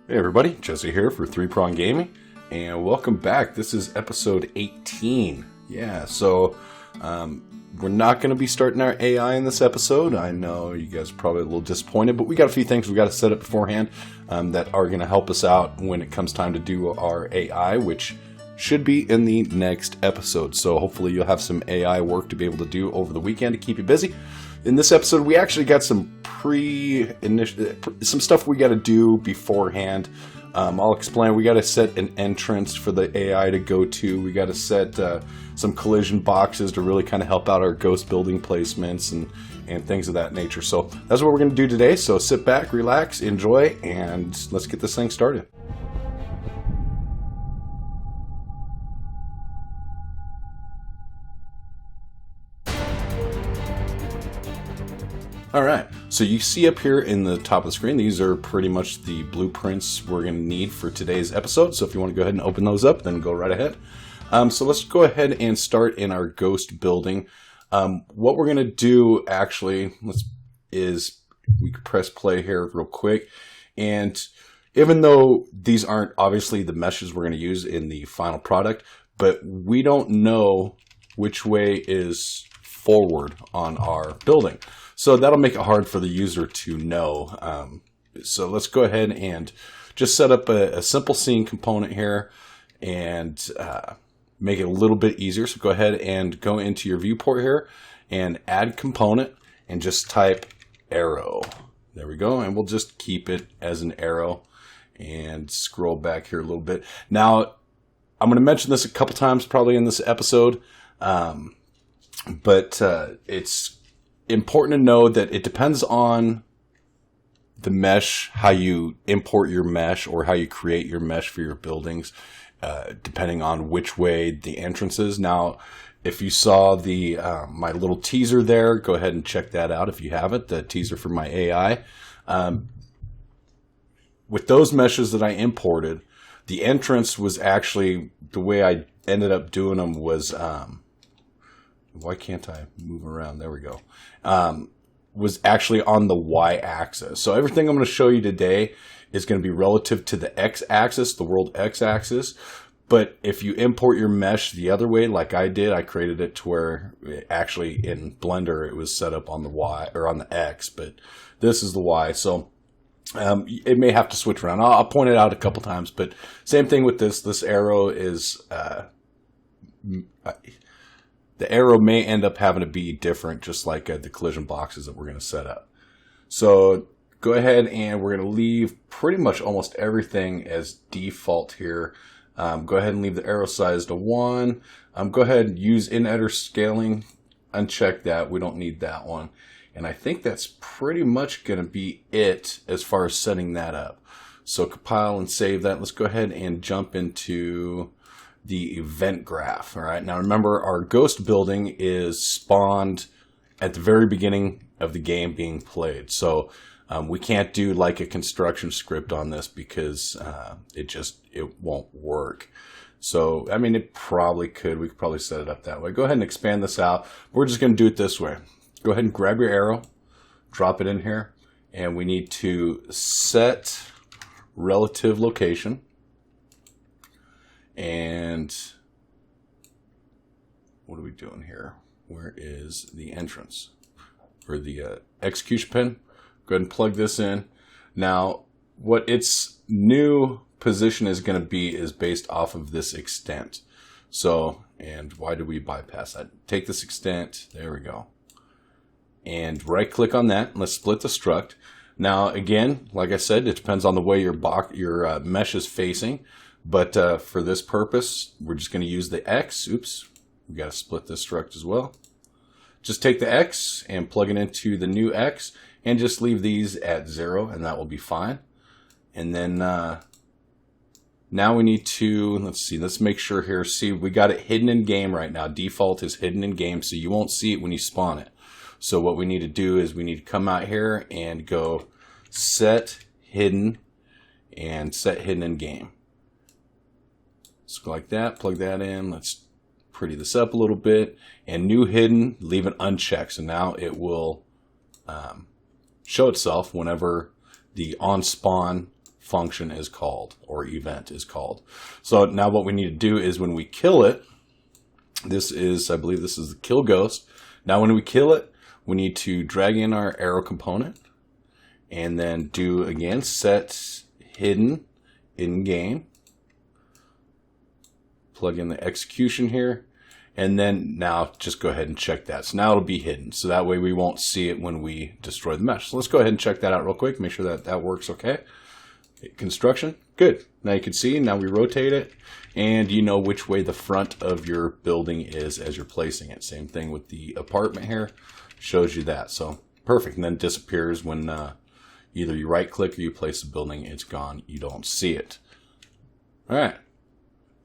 Hey everybody, Jesse here for 3 Prong Gaming, and welcome back. This is episode 18. We're not going to be starting our AI in this episode. I know you guys are probably a little disappointed, but we got a few things we got to set up beforehand that are going to help us out when it comes time to do our AI, which should be in the next episode. So hopefully you'll have some AI work to be able to do over the weekend to keep you busy. In this episode, we actually got some some stuff we got to do beforehand. I'll explain. We got to set an entrance for the AI to go to. We got to set some collision boxes to really kind of help out our ghost building placements and things of that nature. So that's what we're going to do today. So sit back, relax, enjoy, and let's get this thing started. All right, so you see up here in the top of the screen, these are pretty much the blueprints we're going to need for today's episode. So if you want to go ahead and open those up, then go right ahead. So let's go ahead and start in our ghost building. What we're going to do actually is we can press play here real quick. And even though these aren't obviously the meshes we're going to use in the final product, but we don't know which way is forward on our building. So that'll make it hard for the user to know. So let's go ahead and just set up a simple scene component here and make it a little bit easier. So go ahead and go into your viewport here and add component and just type arrow. There we go. And we'll just keep it as an arrow and scroll back here a little bit. Now, I'm going to mention this a couple times probably in this episode, but it's important to know that it depends on the mesh, how you import your mesh or how you create your mesh for your buildings, depending on which way the entrance is. Now, if you saw the my little teaser there, go ahead and check that out if you haven't, the teaser for my AI. With those meshes that I imported, the entrance was actually, the way I ended up doing them was, why can't I move around? There we go. Was actually on the y-axis. So everything I'm going to show you today is going to be relative to the x-axis, the world x-axis. But if you import your mesh the other way, like I did, I created it to where actually in Blender it was set up on the y or on the x, but this is the y. So it may have to switch around. I'll point it out a couple times, but same thing with this. This arrow is the arrow may end up having to be different, just like the collision boxes that we're going to set up. So go ahead and we're going to leave pretty much almost everything as default here. Go ahead and leave the arrow size to 1. Go ahead and use in-editor scaling. Uncheck that. We don't need that one. And I think that's pretty much going to be it as far as setting that up. So compile and save that. Let's go ahead and jump into the event graph. All right. Now remember, our ghost building is spawned at the very beginning of the game being played. So we can't do like a construction script on this because it won't work. So, I mean, it probably could. We could probably set it up that way. Go ahead and expand this out. We're just going to do it this way. Go ahead and grab your arrow, drop it in here, and we need to set relative location. And what are we doing here? Where is the entrance or the execution pin? Go ahead and plug this in. Now, what its new position is going to be is based off of this extent. So, and why do we bypass that? Take this extent. There we go. And right click on that. Let's split the struct. Now, again, like I said, it depends on the way your mesh is facing. But for this purpose, we're just going to use the X. Oops, we got to split this struct as well. Just take the X and plug it into the new X and just leave these at 0 and that will be fine. And then now we need to, let's make sure here. See, we got it hidden in game right now. Default is hidden in game, so you won't see it when you spawn it. So what we need to do is we need to come out here and go set hidden and set hidden in game. So go like that, plug that in. Let's pretty this up a little bit. And new hidden, leave it unchecked. So now it will show itself whenever the on spawn function is called, or event is called. So now what we need to do is when we kill it, I believe this is the kill ghost. Now when we kill it, we need to drag in our arrow component and then do again set hidden in game. Plug in the execution here, and then now just go ahead and check that. So now it'll be hidden, so that way we won't see it when we destroy the mesh. So let's go ahead and check that out real quick, make sure that that works okay. Construction, good. Now you can see, now we rotate it, and you know which way the front of your building is as you're placing it. Same thing with the apartment here, shows you that. So perfect, and then it disappears when either you right click or you place the building, it's gone, you don't see it. All right,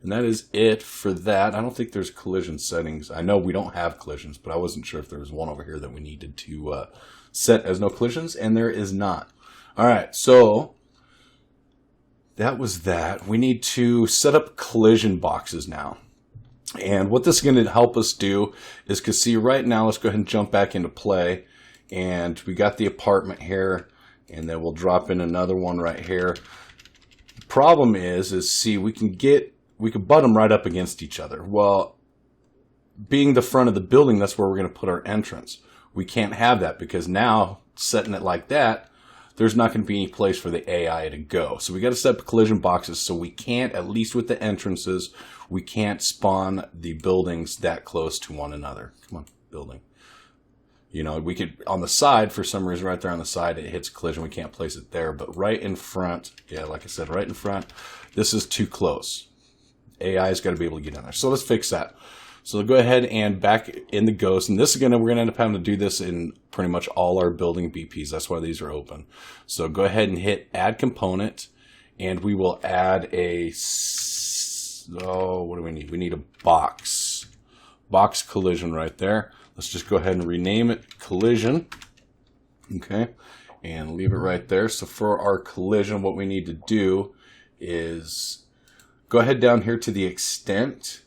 and that is it for that. I don't think there's collision settings. I know we don't have collisions, but I wasn't sure if there was one over here that we needed to set as no collisions, and there is not. All right, so that was that. We need to set up collision boxes now. And what this is going to help us do is, because see right now, let's go ahead and jump back into play. And we got the apartment here, and then we'll drop in another one right here. The problem is see, we can butt them right up against each other. Well, being the front of the building, that's where we're going to put our entrance. We can't have that, because now setting it like that, there's not going to be any place for the AI to go. So we got to set up collision boxes so we can't, at least with the entrances, we can't spawn the buildings that close to one another. Come on, building. You know, we could, on the side, for some reason, right there on the side, it hits collision. We can't place it there. But right in front, yeah, like I said, right in front, this is too close. AI's got to be able to get in there. So let's fix that. So go ahead and back in the ghost, and this is we're gonna end up having to do this in pretty much all our building BPs. That's why these are open. So go ahead and hit add component, and we will add a, what do we need? We need a box collision right there. Let's just go ahead and rename it collision. Okay, and leave it right there. So for our collision, what we need to do is go ahead down here to the extent.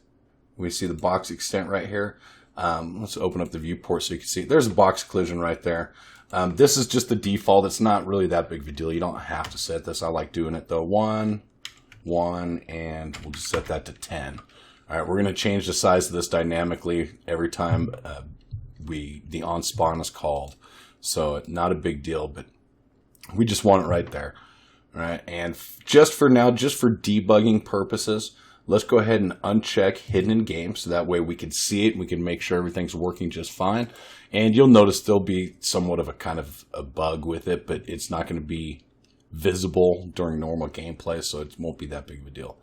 We see the box extent right here. Let's open up the viewport so you can see. There's a box collision right there. This is just the default. It's not really that big of a deal. You don't have to set this. I like doing it though. 1, 1, and we'll just set that to 10. All right, we're going to change the size of this dynamically every time the on spawn is called. So not a big deal, but we just want it right there. All right, and just for now, just for debugging purposes, let's go ahead and uncheck hidden in game, so that way we can see it and we can make sure everything's working just fine. And you'll notice there'll be somewhat of a kind of a bug with it, but it's not going to be visible during normal gameplay, so it won't be that big of a deal.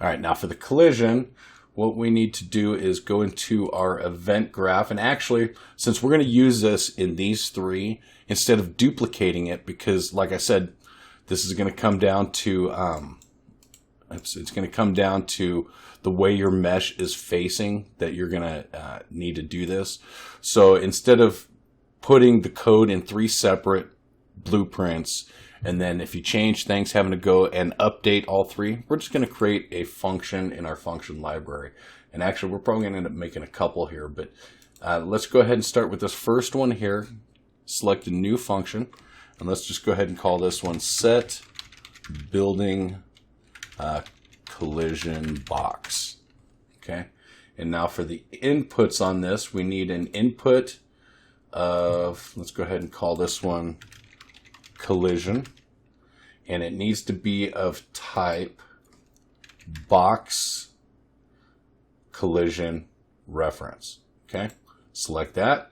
All right, now for the collision, what we need to do is go into our event graph. And actually, since we're going to use this in these three, instead of duplicating it, because like I said, this is going to come down to it's going to come down to the way your mesh is facing that you're going to need to do this. So instead of putting the code in 3 separate blueprints, and then if you change things, having to go and update all 3, we're just going to create a function in our function library. And actually, we're probably going to end up making a couple here, but let's go ahead and start with this first one here. Select a new function, and let's just go ahead and call this one set building collision box. Okay, and now for the inputs on this, we need an input of, let's go ahead and call this one collision, and it needs to be of type box collision reference. Okay, select that,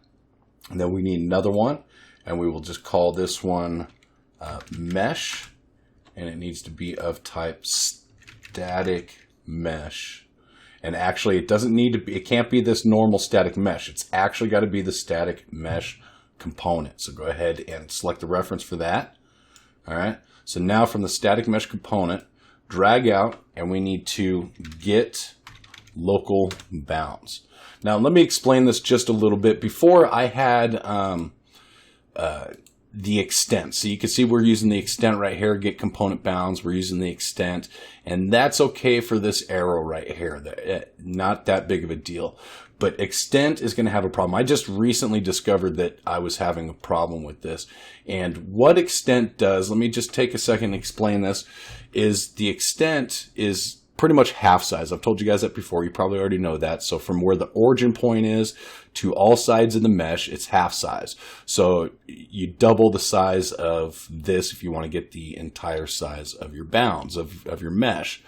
and then we need another one, and we will just call this one mesh, and it needs to be of type static mesh. And actually, it doesn't need to be, it can't be this normal static mesh. It's actually got to be the static mesh component. So go ahead and select the reference for that. All right. So now from the static mesh component, drag out, and we need to get local bounds. Now, let me explain this just a little bit. Before I had the extent. So you can see we're using the extent right here, get component bounds. We're using the extent, and that's okay for this arrow right here. Not that big of a deal. But extent is going to have a problem. I just recently discovered that I was having a problem with this. And what extent does, let me just take a second and explain this, is the extent is pretty much half size. I've told you guys that before. You probably already know that. So from where the origin point is to all sides of the mesh, it's half size. So you double the size of this if you want to get the entire size of your bounds, of your mesh.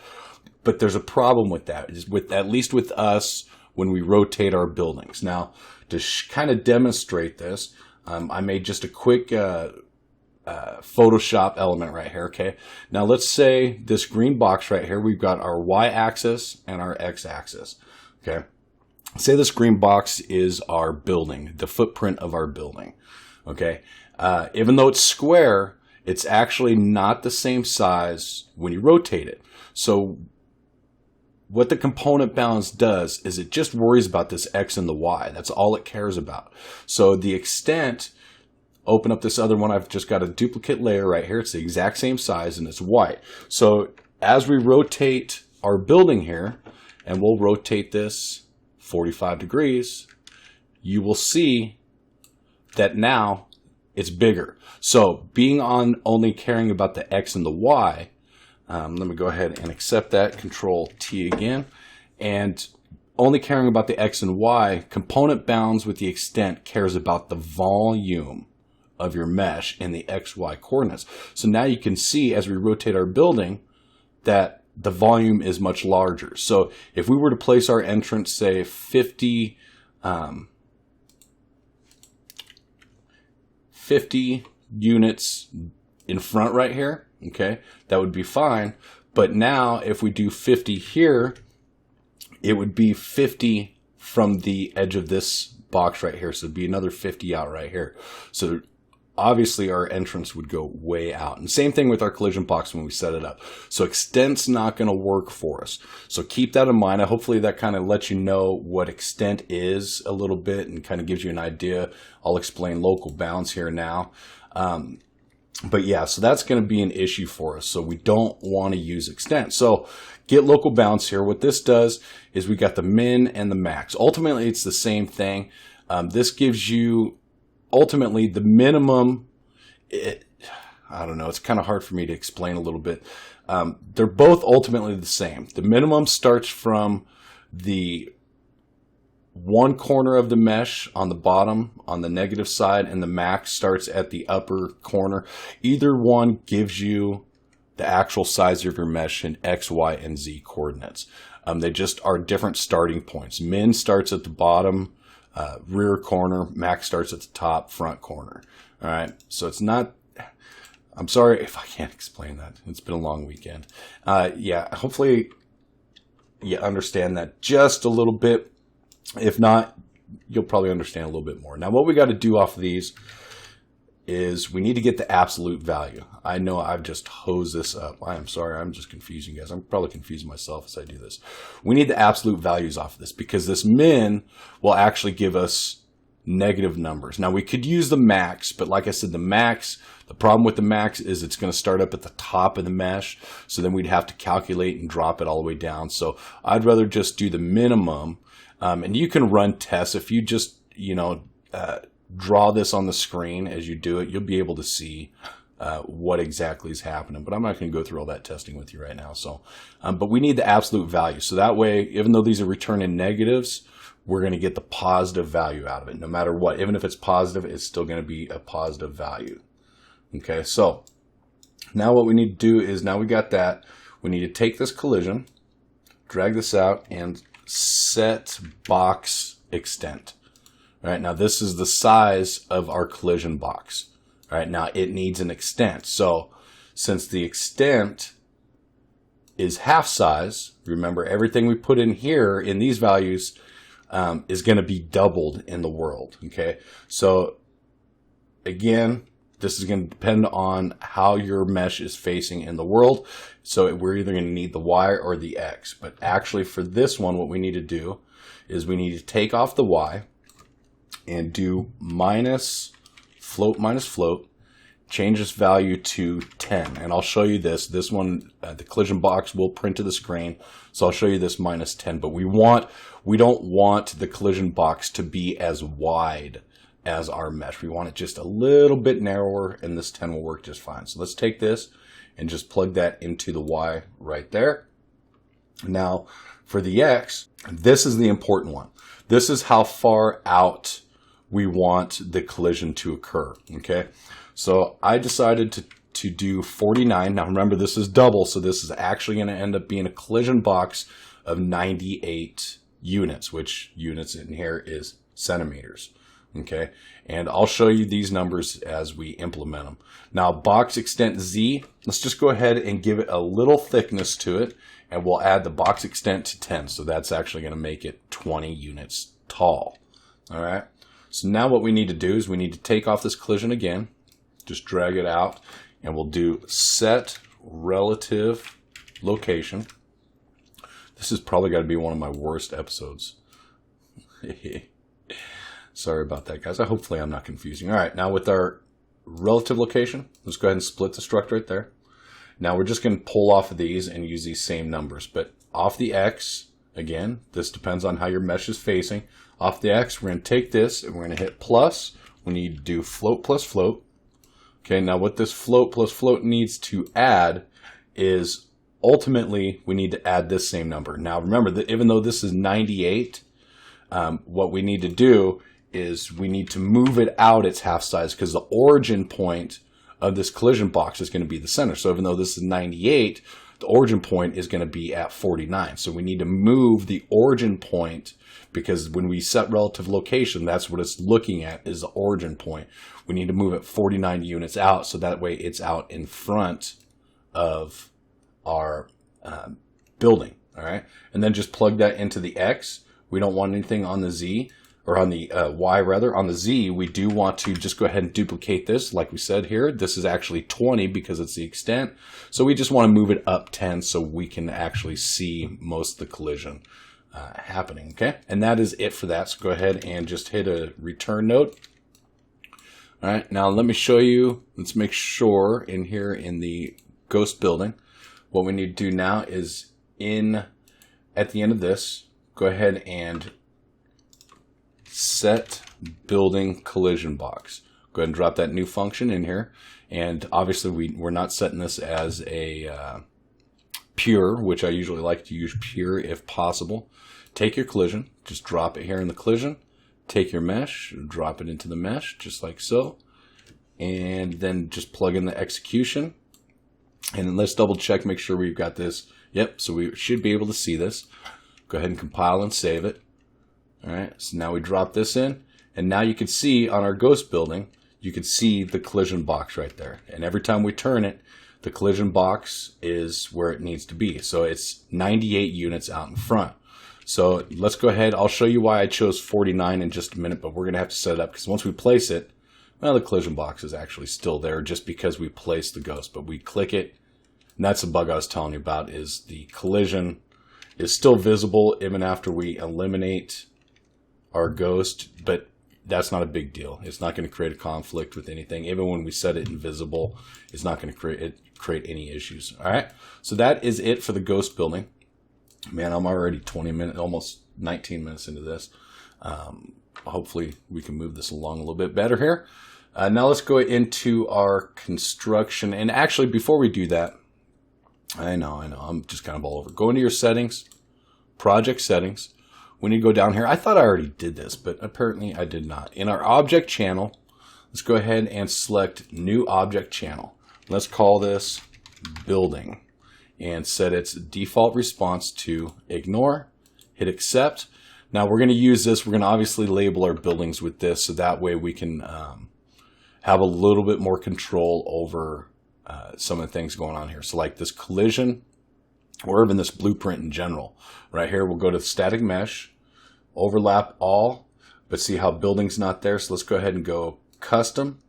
But there's a problem with that, at least with us when we rotate our buildings. Now, to kind of demonstrate this, I made just a quick Photoshop element right here, okay? Now, let's say this green box right here, we've got our y-axis and our x-axis, okay? Say this green box is our building, the footprint of our building, okay? Even though it's square, it's actually not the same size when you rotate it. So what the component balance does is it just worries about this x and the y. That's all it cares about. So the extent, open up this other one. I've just got a duplicate layer right here. It's the exact same size and it's white. So as we rotate our building here, and we'll rotate this 45 degrees, you will see that now it's bigger. So being on only caring about the x and the y, let me go ahead and accept that, Control T again, and only caring about the x and y, component bounds with the extent cares about the volume of your mesh in the XY coordinates. So now you can see as we rotate our building that the volume is much larger. So if we were to place our entrance, say 50 units in front right here, okay, that would be fine. But now if we do 50 here, it would be 50 from the edge of this box right here. So it'd be another 50 out right here. So obviously our entrance would go way out. And same thing with our collision box when we set it up. So extent's not going to work for us. So keep that in mind. Hopefully that kind of lets you know what extent is a little bit and kind of gives you an idea. I'll explain local bounds here now. But yeah, so that's going to be an issue for us. So we don't want to use extent. So get local bounds here. What this does is we got the min and the max. Ultimately, it's the same thing. This gives you ultimately the minimum. I don't know. It's kind of hard for me to explain a little bit. They're both ultimately the same. The minimum starts from the one corner of the mesh on the bottom, on the negative side, and the max starts at the upper corner. Either one gives you the actual size of your mesh in X, Y, and Z coordinates. They just are different starting points. Min starts at the bottom, rear corner. Max starts at the top, front corner. All right. So it's not, I'm sorry if I can't explain that. It's been a long weekend. Yeah, hopefully you understand that just a little bit. If not, you'll probably understand a little bit more. Now, what we got to do off of these is we need to get the absolute value. I know I've just hosed this up. I am sorry. I'm just confusing you guys. I'm probably confusing myself as I do this. We need the absolute values off of this because this min will actually give us negative numbers. Now, we could use the max, but like I said, the problem with the max is it's going to start up at the top of the mesh. So then we'd have to calculate and drop it all the way down. So I'd rather just do the minimum. And you can run tests. If you just, draw this on the screen as you do it, you'll be able to see what exactly is happening. But I'm not going to go through all that testing with you right now. So, but we need the absolute value. So that way, even though these are returning negatives, we're going to get the positive value out of it. No matter what, even if it's positive, it's still going to be a positive value. Okay, so now what we need to do is, now we got that, we need to take this collision, drag this out, and set box extent. All right, now this is the size of our collision box. All right, now it needs an extent. So since the extent is half size, remember everything we put in here in these values is going to be doubled in the world. Okay, so again, this is going to depend on how your mesh is facing in the world. So we're either going to need the Y or the X. But actually for this one, what we need to do is we need to take off the Y and do minus float, change this value to 10. And I'll show you this. This one, the collision box will print to the screen. So I'll show you this minus 10. But we don't want the collision box to be as wide as our mesh. We want it just a little bit narrower, and this 10 will work just fine. So let's take this and just plug that into the Y right there. Now, for the X, this is the important one. This is how far out we want the collision to occur, okay? So I decided to do 49. Now remember, this is double, so this is actually going to end up being a collision box of 98 units, which units in here is centimeters, okay? And I'll show you these numbers as we implement them. Now, box extent Z, let's just go ahead and give it a little thickness to it, and we'll add the box extent to 10. So that's actually going to make it 20 units tall, all right? So now what we need to do is we need to take off this collision again, just drag it out, and we'll do set relative location. This is probably got to be one of my worst episodes. Sorry about that, guys. Hopefully I'm not confusing. All right, now with our relative location, let's go ahead and split the struct right there. Now we're just going to pull off of these and use these same numbers, but off the X, again, this depends on how your mesh is facing. Off the X, we're going to take this and we're going to hit plus. We need to do float plus float. Okay, now what this float plus float needs to add is ultimately we need to add this same number. Now remember that even though this is 98, what we need to do is we need to move it out its half size, because the origin point of this collision box is going to be the center. So even though this is 98, the origin point is going to be at 49. So we need to move the origin point, because when we set relative location, that's what it's looking at, is the origin point. We need to move it 49 units out, so that way it's out in front of our building, all right? And then just plug that into the X. We don't want anything on the Z, or on the Y rather. On the Z, we do want to just go ahead and duplicate this. Like we said here, this is actually 20 because it's the extent. So we just want to move it up 10 so we can actually see most of the collision happening, okay? And that is it for that. So go ahead and just hit a return note. All right, now let me show you. Let's make sure in here in the ghost building, what we need to do now is at the end of this, go ahead and set building collision box. Go ahead and drop that new function in here. And obviously we're not setting this as a pure, which I usually like to use pure if possible. Take your collision, just drop it here in the collision. Take your mesh, drop it into the mesh, just like so. And then just plug in the execution. And then let's double check, make sure we've got this. Yep, so we should be able to see this. Go ahead and compile and save it. All right, so now we drop this in, and now you can see on our ghost building, you can see the collision box right there. And every time we turn it, the collision box is where it needs to be. So it's 98 units out in front. So let's go ahead. I'll show you why I chose 49 in just a minute, but we're going to have to set it up, because once we place it, well, the collision box is actually still there just because we placed the ghost. But we click it, and that's the bug I was telling you about, is the collision is still visible even after we eliminate our ghost, but that's not a big deal. It's not going to create a conflict with anything. Even when we set it invisible, it's not going to create any issues. All right, so that is it for the ghost building. Man, I'm already 20 minutes, almost 19 minutes into this. Hopefully we can move this along a little bit better here. Now let's go into our construction. And actually, before we do that, I know, I'm just kind of all over. Go into your settings, project settings. We need to go down here. I thought I already did this, but apparently I did not. In our object channel, let's go ahead and select new object channel. Let's call this building and set its default response to ignore. Hit accept. Now we're going to use this. We're going to obviously label our buildings with this, so that way we can have a little bit more control over some of the things going on here. So like this collision, or even this blueprint in general. Right here, we'll go to static mesh, overlap all, but see how building's not there. So let's go ahead and go custom,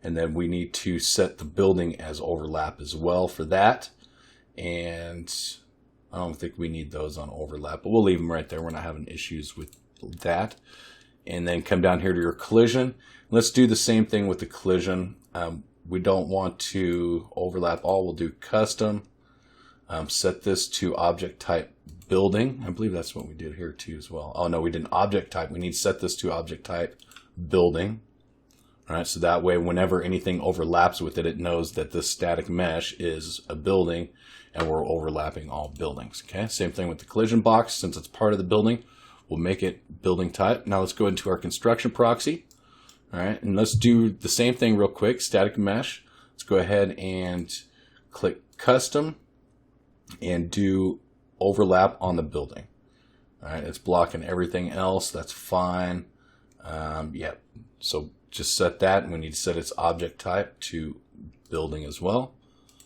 and then we need to set the building as overlap as well for that. And I don't think we need those on overlap, but we'll leave them right there. We're not having issues with that. And then come down here to your collision. Let's do the same thing with the collision. we don't want to overlap all. We'll do custom. Set this to object type building. I believe that's what we did here too as well. Oh no, we didn't object type. We need to set this to object type building. All right, so that way whenever anything overlaps with it, it knows that this static mesh is a building and we're overlapping all buildings. Okay, same thing with the collision box. Since it's part of the building, we'll make it building type. Now let's go into our construction proxy. All right, and let's do the same thing real quick, static mesh. Let's go ahead and click custom and do overlap on the building. All right, it's blocking everything else. That's fine. Yep. So just set that, and we need to set its object type to building as well.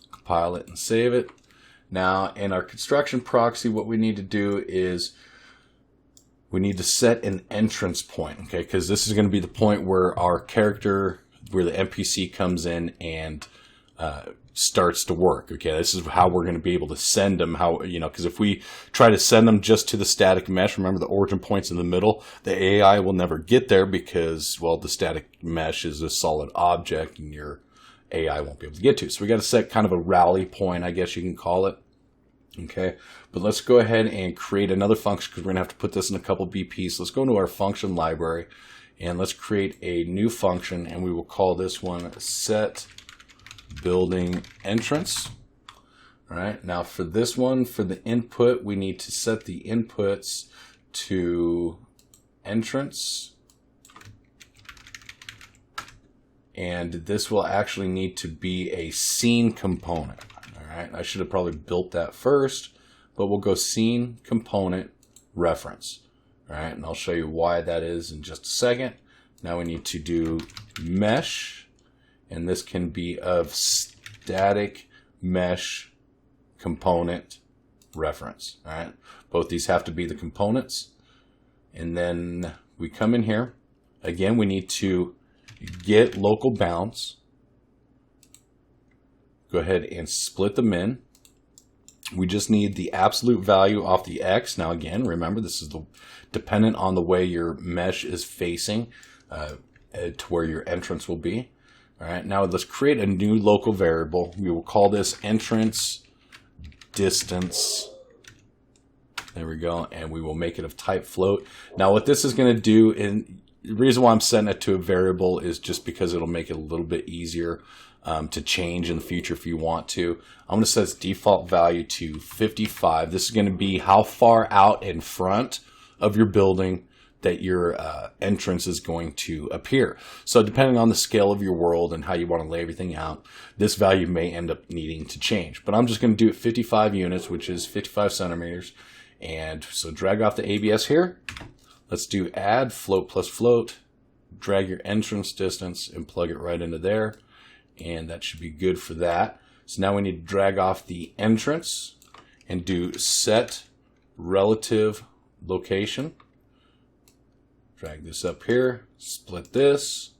Compile it and save it. Now in our construction proxy, what we need to do is we need to set an entrance point, okay? Because this is going to be the point where our character, where the NPC comes in and starts to work, okay? This is how we're going to be able to send them, because if we try to send them just to the static mesh, remember the origin point's in the middle, the AI will never get there because, well, the static mesh is a solid object and your AI won't be able to get to. So we got to set kind of a rally point, I guess you can call it. Okay, but let's go ahead and create another function because we're going to have to put this in a couple BPs. Let's go into our function library and let's create a new function, and we will call this one set building entrance. All right, now for this one, for the input, we need to set the inputs to entrance. And this will actually need to be a scene component. All right, I should have probably built that first, but we'll go scene component reference. All right, and I'll show you why that is in just a second. Now we need to do mesh, and this can be of static mesh component reference. All right, both these have to be the components. And then we come in here. Again, we need to get local bounds. Go ahead and split them in. We just need the absolute value off the X. Now again, remember this is dependent on the way your mesh is facing to where your entrance will be. All right, now let's create a new local variable. We will call this entrance distance. There we go, and we will make it of type float. Now what this is going to do, and the reason why I'm setting it to a variable is just because it'll make it a little bit easier to change in the future if you want to. I'm going to set its default value to 55. This is going to be how far out in front of your building that your entrance is going to appear. So depending on the scale of your world and how you want to lay everything out, this value may end up needing to change. But I'm just going to do it 55 units, which is 55 centimeters. And so drag off the ABS here. Let's do add float plus float. Drag your entrance distance and plug it right into there. And that should be good for that. So now we need to drag off the entrance and do set relative location. Drag this up here, split this,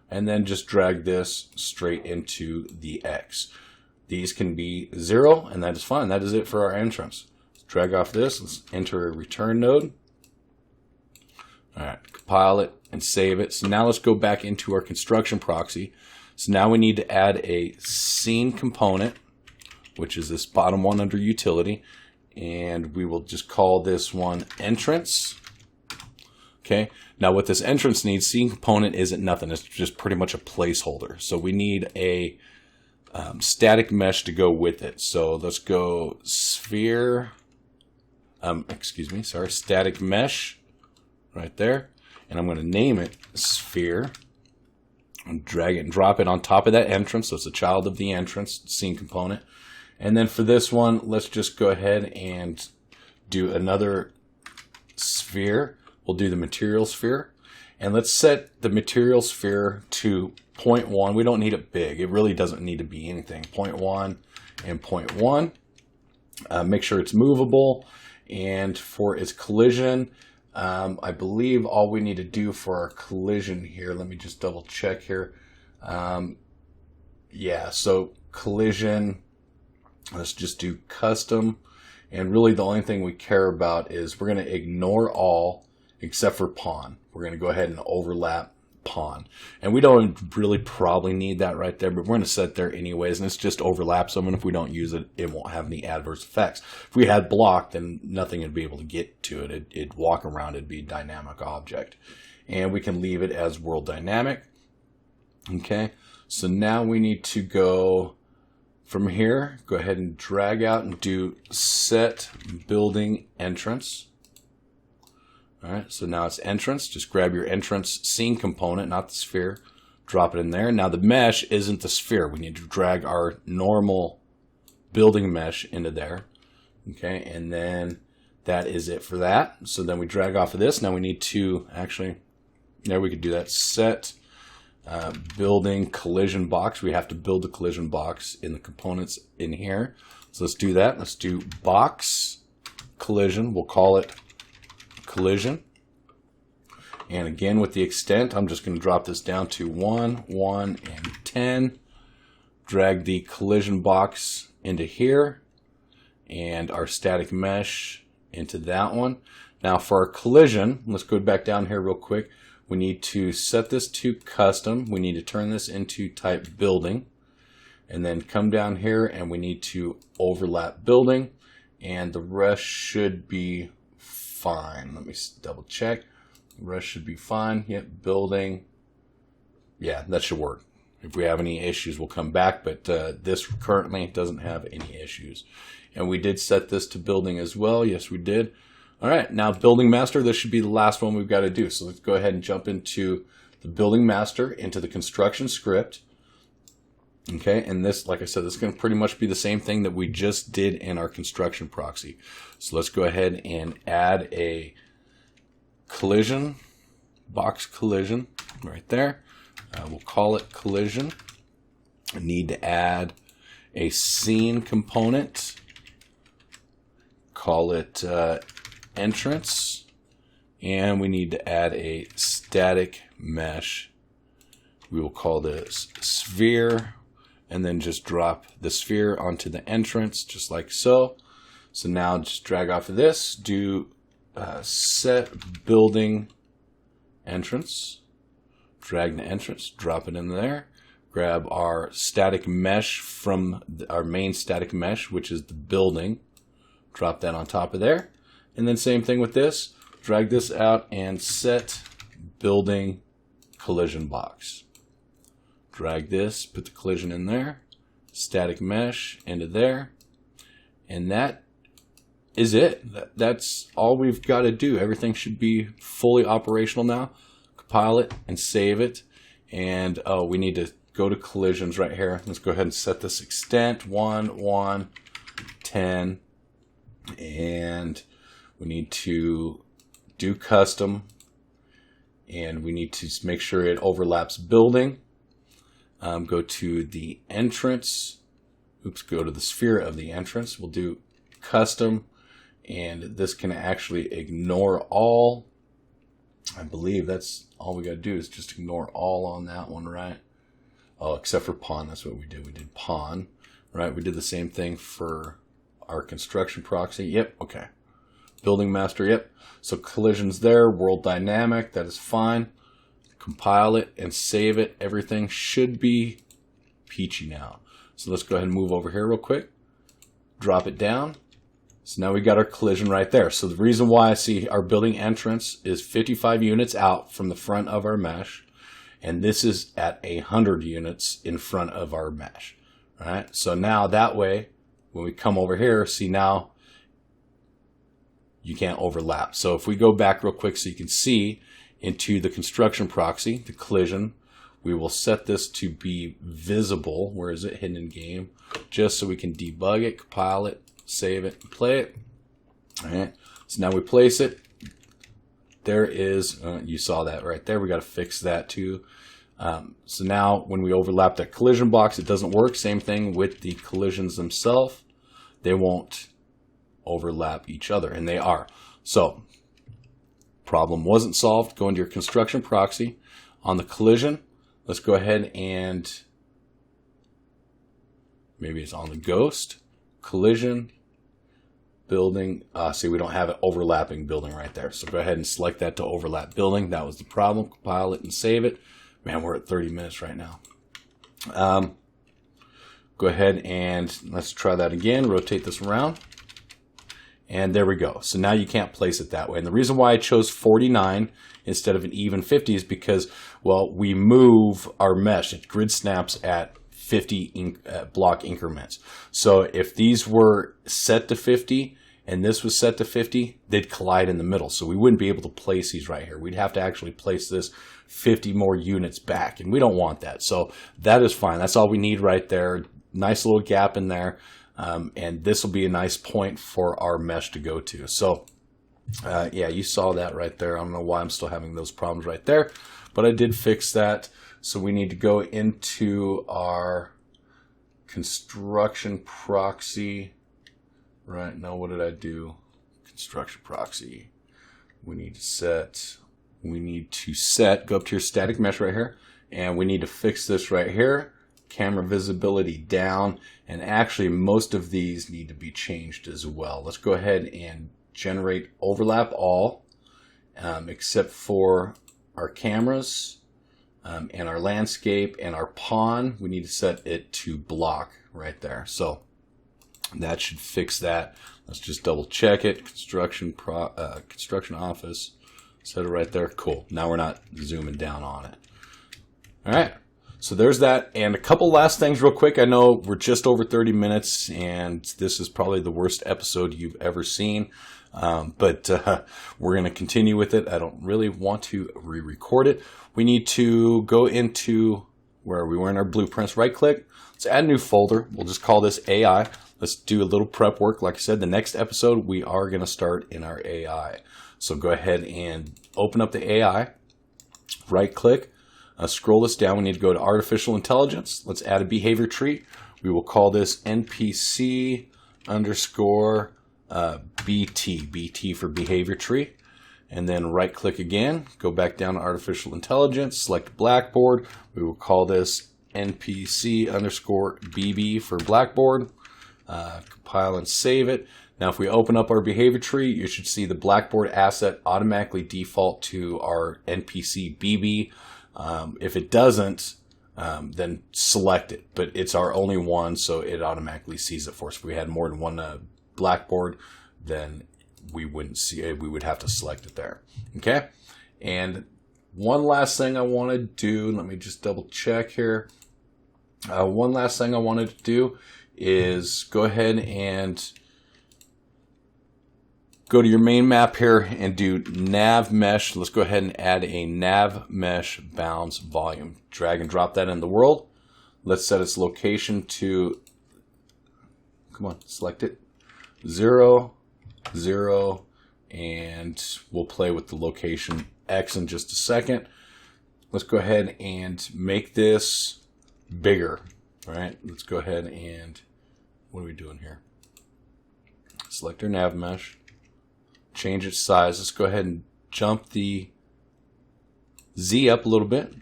and then just drag this straight into the X. These can be 0, and that is fine. That is it for our entrance. Let's drag off this. Let's enter a return node. All right, compile it and save it. So now let's go back into our construction proxy. So now we need to add a scene component, which is this bottom one under utility, and we will just call this one entrance. Okay, now what this entrance needs, scene component isn't nothing. It's just pretty much a placeholder. So we need a static mesh to go with it. So let's go sphere, static mesh right there. And I'm going to name it sphere. And drag it and drop it on top of that entrance. So it's a child of the entrance, scene component. And then for this one, let's just go ahead and do another sphere. We'll do the material sphere. And let's set the material sphere to 0.1. We don't need it big. It really doesn't need to be anything. 0.1 and 0.1. Make sure it's movable. And for its collision, I believe all we need to do for our collision here, let me just double check here. Yeah, so collision, let's just do custom. And really the only thing we care about is we're going to ignore all except for pawn. We're going to go ahead and overlap pawn. And we don't really probably need that right there, but we're going to set there anyways, and it's just overlaps them, and if we don't use it, it won't have any adverse effects. If we had blocked, then nothing would be able to get to it. It'd walk around, it'd be a dynamic object. And we can leave it as world dynamic. Okay, so now we need to go from here, go ahead and drag out and do set building entrance. All right, so now it's entrance. Just grab your entrance scene component, not the sphere. Drop it in there. Now the mesh isn't the sphere. We need to drag our normal building mesh into there. Okay, and then that is it for that. So then we drag off of this. Now we need to actually, there we could do that. Set building collision box. We have to build the collision box in the components in here. So let's do that. Let's do box collision. We'll call it collision. And again, with the extent, I'm just going to drop this down to 1, 1, and 10. Drag the collision box into here and our static mesh into that one. Now for our collision, let's go back down here real quick. We need to set this to custom. We need to turn this into type building, and then come down here and we need to overlap building, and the rest should be fine. Let me double check. The rest should be fine. Yep, building. Yeah, that should work. If we have any issues, we'll come back, but this currently doesn't have any issues. And we did set this to building as well. Yes, we did. All right, now building master, this should be the last one we've got to do. So let's go ahead and jump into the building master, into the construction script. Okay, and this, like I said, this is going to pretty much be the same thing that we just did in our construction proxy. So let's go ahead and add a collision, box collision right there. We'll call it collision. I need to add a scene component. Call it entrance, and we need to add a static mesh. We will call this sphere, and then just drop the sphere onto the entrance just like so. So now just drag off of this, do set building entrance, drag the entrance, drop it in there, grab our static mesh from our main static mesh, which is the building, drop that on top of there. And then same thing with this, drag this out and set building collision box. Drag this, put the collision in there, static mesh into there, and that is it. That's all we've got to do. Everything should be fully operational now. Compile it and save it. And we need to go to collisions right here. Let's go ahead and set this extent 1, 1, 10, and we need to do custom, and we need to make sure it overlaps building. Go to the entrance. Go to the sphere of the entrance. We'll do custom, and this can actually ignore all. I believe that's all we got to do is just ignore all on that one, right? Oh, except for pawn. That's what we did. We did pawn, right? We did the same thing for our construction proxy. Yep. Okay. Building master. Yep. So collisions there. World dynamic. That is fine. Compile it and save it. Everything should be peachy now. So let's go ahead and move over here real quick. Drop it down. So now we got our collision right there. So the reason why I see our building entrance is 55 units out from the front of our mesh, and this is at 100 units in front of our mesh. All right. So now that way, when we come over here, see now you can't overlap. So if we go back real quick so you can see into the construction proxy, the collision, we will set this to be visible. Where is it? Hidden in game. Just so we can debug it, compile it, save it, and play it. All right. So now we place it. There is, you saw that right there. We got to fix that too. So now when we overlap that collision box, it doesn't work. Same thing with the collisions themselves. They won't overlap each other, and they are. So problem wasn't solved. Go into your construction proxy. On the collision, let's go ahead and maybe it's on the ghost collision, building. See, we don't have an overlapping building right there. So go ahead and select that to overlap building. That was the problem. Compile it and save it. Man, we're at 30 minutes right now. Go ahead and let's try that again. Rotate this around. And there we go. So now you can't place it that way. And the reason why I chose 49 instead of an even 50 is because, well, we move our mesh. It grid snaps at 50 block increments. So if these were set to 50 and this was set to 50, they'd collide in the middle. So we wouldn't be able to place these right here. We'd have to actually place this 50 more units back, and we don't want that. So that is fine. That's all we need right there. Nice little gap in there. And this will be a nice point for our mesh to go to. So yeah, you saw that right there. I don't know why I'm still having those problems right there, but I did fix that. So we need to go into our construction proxy. Right now, what did I do? Construction proxy. We need to set, go up to your static mesh right here, and we need to fix this right here. Camera visibility down, and actually most of these need to be changed as well. Let's go ahead and generate overlap all, except for our cameras and our landscape and our pawn. We need to set it to block right there. So that should fix that. Let's just double check it. Construction office. Set it right there. Cool. Now we're not zooming down on it. All right. So there's that. And a couple last things real quick. I know we're just over 30 minutes, and this is probably the worst episode you've ever seen. But we're going to continue with it. I don't really want to re-record it. We need to go into where we were in our blueprints. Right click. Let's add a new folder. We'll just call this AI. Let's do a little prep work. Like I said, the next episode, we are going to start in our AI. So go ahead and open up the AI. Right click. Scroll this down. We need to go to artificial intelligence. Let's add a behavior tree. We will call this NPC underscore BT. BT for behavior tree. And then right click again. Go back down to artificial intelligence. Select Blackboard. We will call this NPC underscore BB for Blackboard. Compile and save it. Now if we open up our behavior tree, you should see the Blackboard asset automatically default to our NPC BB. If it doesn't, then select it, but it's our only one, so it automatically sees it for us. If we had more than one Blackboard, then we wouldn't see it. We would have to select it there. Okay. And one last thing I want to do, let me just double check here. One last thing I wanted to do is go ahead and go to your main map here and do nav mesh. Let's go ahead and add a nav mesh bounds volume. Drag and drop that in the world. Let's set its location to, come on, select it, 0, 0, and we'll play with the location X in just a second. Let's go ahead and make this bigger. All right, let's go ahead and, what are we doing here? Select our nav mesh. Change its size. Let's go ahead and jump the Z up a little bit.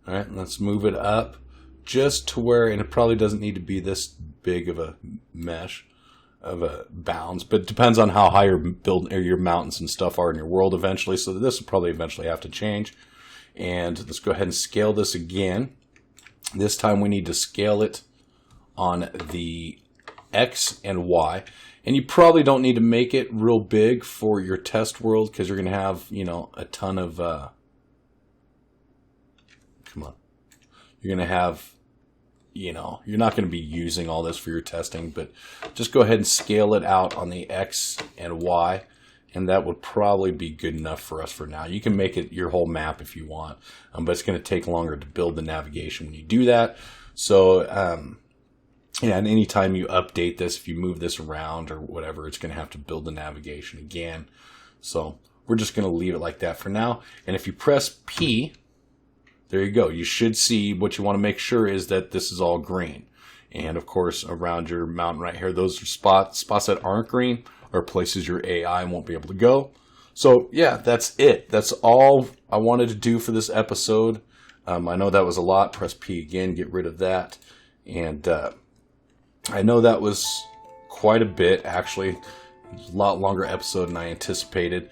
All right, let's move it up just to where, and it probably doesn't need to be this big of a mesh of a bounds, but it depends on how high your build or your mountains and stuff are in your world eventually. So this will probably eventually have to change. And let's go ahead and scale this again. This time we need to scale it on the X and Y. And you probably don't need to make it real big for your test world because you're going to have, you know, a ton of, come on. You're going to have, you know, you're not going to be using all this for your testing, but just go ahead and scale it out on the X and Y. And that would probably be good enough for us for now. You can make it your whole map if you want, but it's going to take longer to build the navigation when you do that. So, yeah, and anytime you update this, if you move this around or whatever, it's going to have to build the navigation again. So we're just going to leave it like that for now. And if you press P, there you go. You should see what you want to make sure is that this is all green. And of course, around your mountain right here, those are spots that aren't green or places your AI won't be able to go. So yeah, that's it. That's all I wanted to do for this episode. I know that was a lot. Press P again, get rid of that. And I know that was quite a bit, actually. a lot longer episode than I anticipated.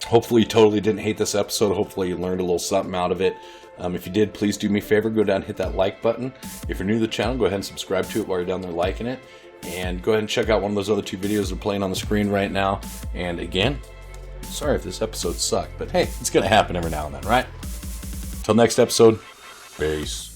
Hopefully you totally didn't hate this episode. Hopefully you learned a little something out of it. If you did, please do me a favor. Go down and hit that like button. If you're new to the channel, go ahead and subscribe to it while you're down there liking it. And go ahead and check out one of those other 2 videos that are playing on the screen right now. And again, sorry if this episode sucked, but hey, it's going to happen every now and then, right? Till next episode, peace.